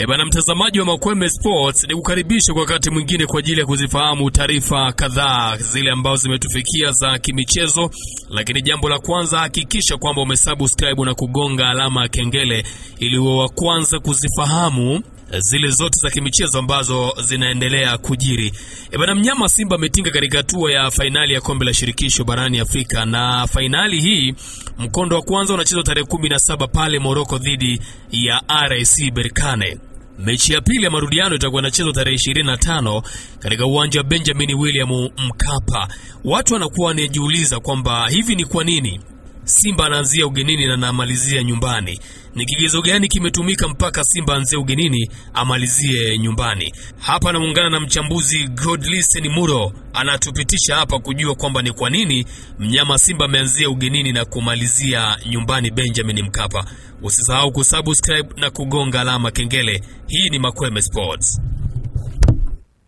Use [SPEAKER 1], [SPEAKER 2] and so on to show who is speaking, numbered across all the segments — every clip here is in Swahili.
[SPEAKER 1] Bana mtazamaji wa Makweme Sports, ni kukaribisha kwa wakati mwingine kwa ajili ya kuzifahamu taarifa kadhaa zile ambazo zimetufikia za kimichezo. Lakini jambo la kwanza, hakikisha kwamba umesubscribe na kugonga alama ya kengele ili uwe wa kwanza kuzifahamu zile zote za kimichezo ambazo zinaendelea kujiri. Bana mnyama Simba ametinga katika hatua ya fainali ya kombe la shirikisho barani Afrika, na fainali hii mkondo wa kwanza unachezwa tarehe 17 pale Morocco dhidi ya RS Berkane. Mechi ya pili ya marudiano itakuwa inachezwa tarehe 25 katika uwanja wa Benjamin William Mkapa. Watu wanakuwa wanajiuliza kwamba hivi ni kwa nini Simba anaanzia ugenini na anamalizia nyumbani? Ni kigezo gani kimetumika mpaka Simba anzie ugenini amalizie nyumbani? Hapa namuungana na mchambuzi Godlisten Muro, anatupitisha hapa kujua kwamba ni kwa nini mnyama Simba ameanzia ugenini na kumalizia nyumbani Benjamin Mkapa. Usisahau kusubscribe na kugonga alama kengele. Hii ni Makweme Sports.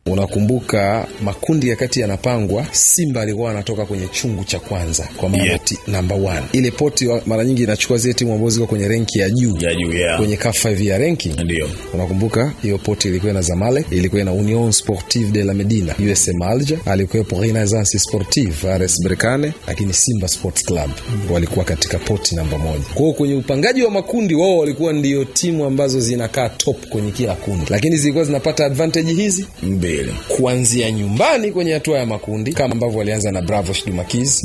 [SPEAKER 2] Unakumbuka makundi ya kati yanapangwa, Simba alikuwa anatoka kwenye chungu cha kwanza kwa maana number 1. Ile poti mara nyingi inachukua zile timu ambazo ziko kwenye renki ya juu. Kwenye CAF 5 ya ranking. Ndio. Unakumbuka hiyo poti ilikuwa na Zamalek, ilikuwa na Union Sportive de la Medina, USM Alger, alikuwa Renaissance Sportive, RS Berkane, lakini Simba Sports Club walikuwa katika poti number 1. Kwa hiyo kwenye upangaji wa makundi wao walikuwa ndio timu ambazo zinakaa top kwenye kila kundi, lakini zilikuwa zinapata advantage hizi kuanzia nyumbani kwenye hatua ya makundi kama ambavyo walianza na Bravo Dumakiz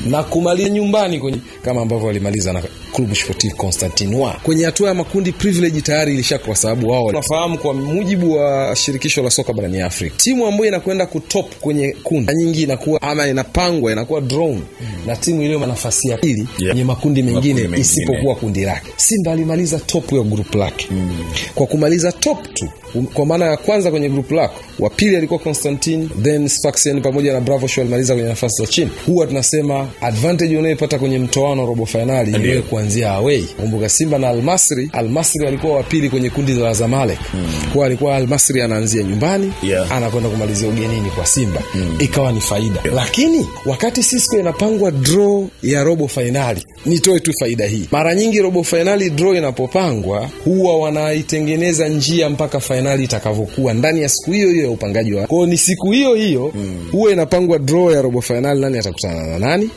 [SPEAKER 2] na kumaliza nyumbani kwenye kama ambavyo walimaliza na Club Sportif Constantinois. Kwenye hatua ya makundi privilege tayari ilishaka, kwa sababu wao wanafahamu kwa mujibu wa shirikisho la soka barani Afrika, timu ambayo inakwenda kutop kwenye kundi nyingi inakuwa ama inapangwa inakuwa drawn na timu ile nafasi ya pili kwenye makundi mengine isipokuwa kundi lake. Simba alimaliza top ya group lake. Kwa kumaliza top tu, kwa maana ya kwanza kwenye group lake, wa pili alikuwa Constantine, then Sfaxien pamoja na Bravo Show alimaliza kwenye nafasi za chini. Huwa tunasema advantage unayopata kwenye mtoano robo finali ndio kuanzia away. Kumbuka Simba na Al-Masri walikuwa wa pili kwenye kundi la Zamalek. Kwa alikuwa Al-Masri anaanzia nyumbani, anakwenda kumalizia ugenini kwa Simba. Ikawa ni faida. Lakini wakati Cisco inapangwa draw ya robo finali, nitoe tu faida hii. Mara nyingi robo finali draw inapopangwa huwa wanaitengeneza njia mpaka finali itakavyokuwa ndani ya siku hiyo ya upangaji wa. Kwa ni siku hiyo huwa inapangwa draw ya robo finali, nani atakutana na nani,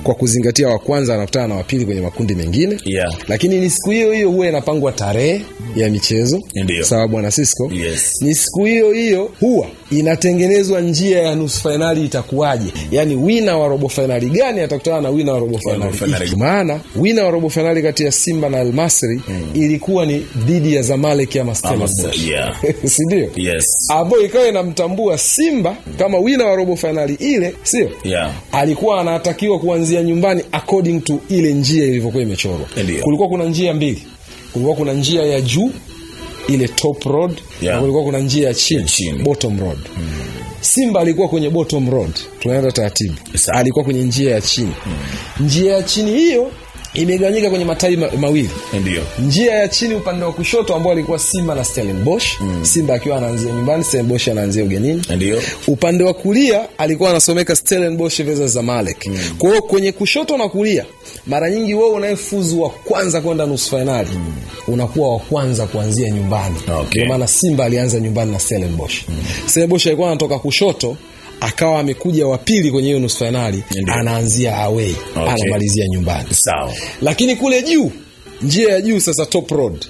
[SPEAKER 2] kwa kuzingatia wa kwanza anakutana na wa pili kwenye makundi mengine. Lakini ni siku hiyo huwa inapangwa tarehe ya michezo. Sawa bwana Cisco? Ni siku hiyo huwa inatengenezwa njia ya nusu finali itakuwaje. Yaani winner wa robo finali gani atakutana na winner wa robo finali. Maana winner wa robo finali kati ya Simba na Al-Masri ilikuwa ni dhidi ya Zamalek ya Stellenbosch. Si ndio? Abo ikawa inamtambua Simba kama winner wa robo finali ile, sio? Alikuwa anatakiwa kuanzia nyumbani according to ile njia ilivyokuwa imechorwa. Kulikuwa kuna njia mbili. Kulikuwa kuna njia ya juu, ile top road, na kulikuwa kuna njia ya chini, bottom road. Simba alikuwa kwenye bottom road. Tunaenda taratibu. Alikuwa kwenye njia ya chini. Njia ya chini hiyo imegawanyika kwenye matawi mawili. Njia ya chini upande wa kushoto ambao alikuwa Simba na Stellenbosch. Simba akiwa anaanzia nyumbani, Stellenbosch anaanzia ugenini. Upande wa kulia alikuwa anasomeka Stellenbosch versus Zamalek. Kwa hiyo kwenye kushoto na kulia, mara nyingi wewe unayefuzu wa kwanza kwenda nusu finali unakuwa wa kwanza kuanzia nyumbani. Kwa maana Simba alianza nyumbani na Stellenbosch. Stellenbosch alikuwa anatoka kushoto, akawa amekuja wa pili kwenye hiyo nusu finali, anaanzia away, anamalizia nyumbani. Lakini kule juu, njia ya juu sasa, top road,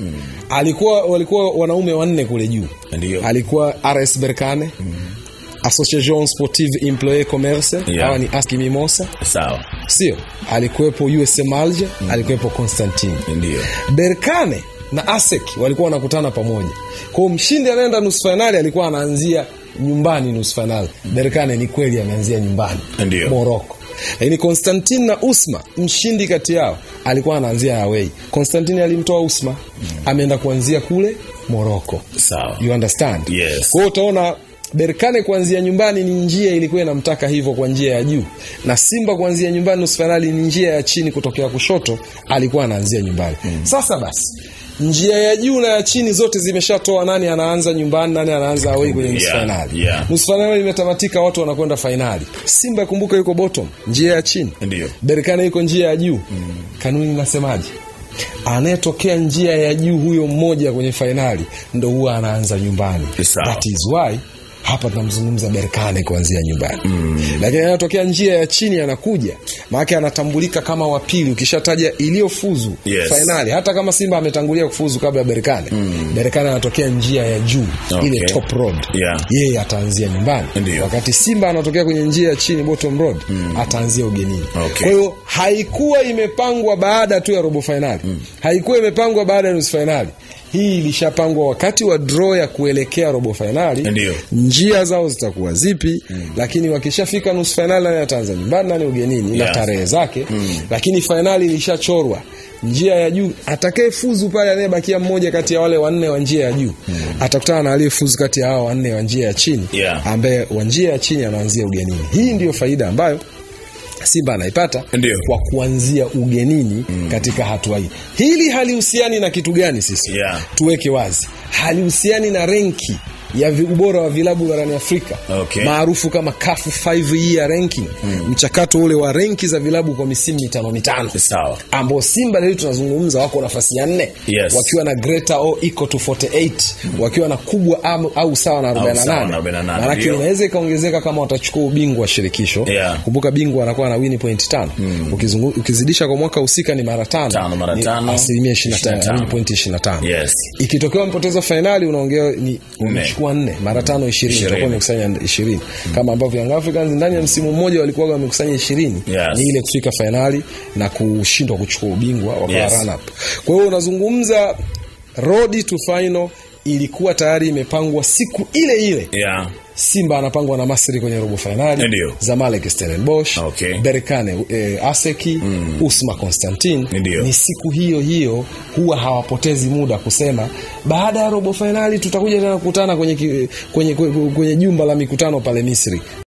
[SPEAKER 2] walikuwa wanaume 4 kule juu. Alikuwa RS Berkane, Association Sportive Employé Commerce, hawa ni Aski Mimosa. Sio? Alikuwepo USM Alger, alikuwepo Constantine. Berkane na ASEC walikuwa wanakutana pamoja. Kwa mshindi anaenda nusu finali alikuwa anaanzia nyumbani nusu finali. Berkane ni kweli ameanzia nyumbani Morocco. Lakini Constantine na Usma, mshindi kati yao, alikuwa anaanzia away. Constantine alimtoa Usma, ameenda kuanzia kule Morocco. You understand? Kwa hiyo utaona Berkane kuanzia nyumbani ni njia ilikuwa inamtaka hivyo kwa njia ya juu, na Simba kuanzia nyumbani nusu finali ni njia ya chini kutokea kushoto, alikuwa anaanzia nyumbani. Sasa basi njia ya juu na ya chini zote zimeshatoa nani anaanza nyumbani, nani anaanza away kwenye nusu finali. Nusu finali imetamatika, watu wanakwenda finali. Simba kumbuka yuko bottom, njia ya chini. Berkane yuko njia ya juu. Kanuni inasemaje? Anayetokea njia ya juu huyo mmoja kwenye finali ndo huwa anaanza nyumbani. That is why hapa tunamzungumza Berkane kuanzia nyumbani. Lakini anatokea njia ya chini anakuja, maana anatambulika kama wa pili ukishataja iliyofuzu finali. Hata kama Simba ametangulia kufuzu kabla ya Berkane, Berkane anatokea njia ya juu, ile top road. Yeye ataanzia nyumbani. Wakati Simba anatokea kwenye njia ya chini, bottom road, ataanzia ugenini. Kwa hiyo haikuwa imepangwa baada tu ya robo finali. Haikuwa imepangwa baada ya nusu finali. Hii ilishapangwa wakati wa draw ya kuelekea robo finali. Njia zao zitakuwa zipi, lakini wakishafika nusu finali na ataanza nyumbani na ugenini na tarehe zake. Lakini finali ilishachorwa. Njia ya juu atakayefuzu pale, anayebakia mmoja kati ya wale wanne wa njia ya juu atakutana na aliyefuzu kati ya hao wanne wa njia ya chini, ambaye wa njia ya chini anaanzia ugenini. Hii ndiyo faida ambayo Simba anaipata kwa kuanzia ugenini katika hatua hii. Hili halihusiani na kitu gani sisi? Tuweke wazi. Halihusiani na renki ya ubora wa vilabu barani Afrika, maarufu kama CAF 5 year ranking. Mchakato ule wa renki za vilabu kwa misimu mitano. Sawa. Ambao Simba leo tunazungumza wako nafasi ya 4, wakiwa na greater or equal to 48, wakiwa na kubwa au sawa na 48. Maana inaweza ikaongezeka kama watachukua ubingwa wa shirikisho. Kumbuka bingwa anakuwa na win point 5. Ukizidisha kwa mwaka husika ni mara 5. Asilimia 25, win point 25. Ikitokea mpoteza finali unaongea ni umechukua 4 mara 5 20, utakuwa umekusanya 20. Kama ambavyo Young Africans ndani ya msimu mmoja walikuwa wamekusanya 20. Ni ile kufika finali na kushindwa kuchukua ubingwa wa run up. Kwa hiyo unazungumza road to final ilikuwa tayari imepangwa siku ile. Simba anapangwa na Masri kwenye robo finali, Zamalek Stellenbosch, Berkane Aseki, Usma Constantine. Ni siku hiyo huwa hawapotezi muda kusema baada ya robo finali tutakuja tena kukutana kwenye jumba la mikutano pale Misri.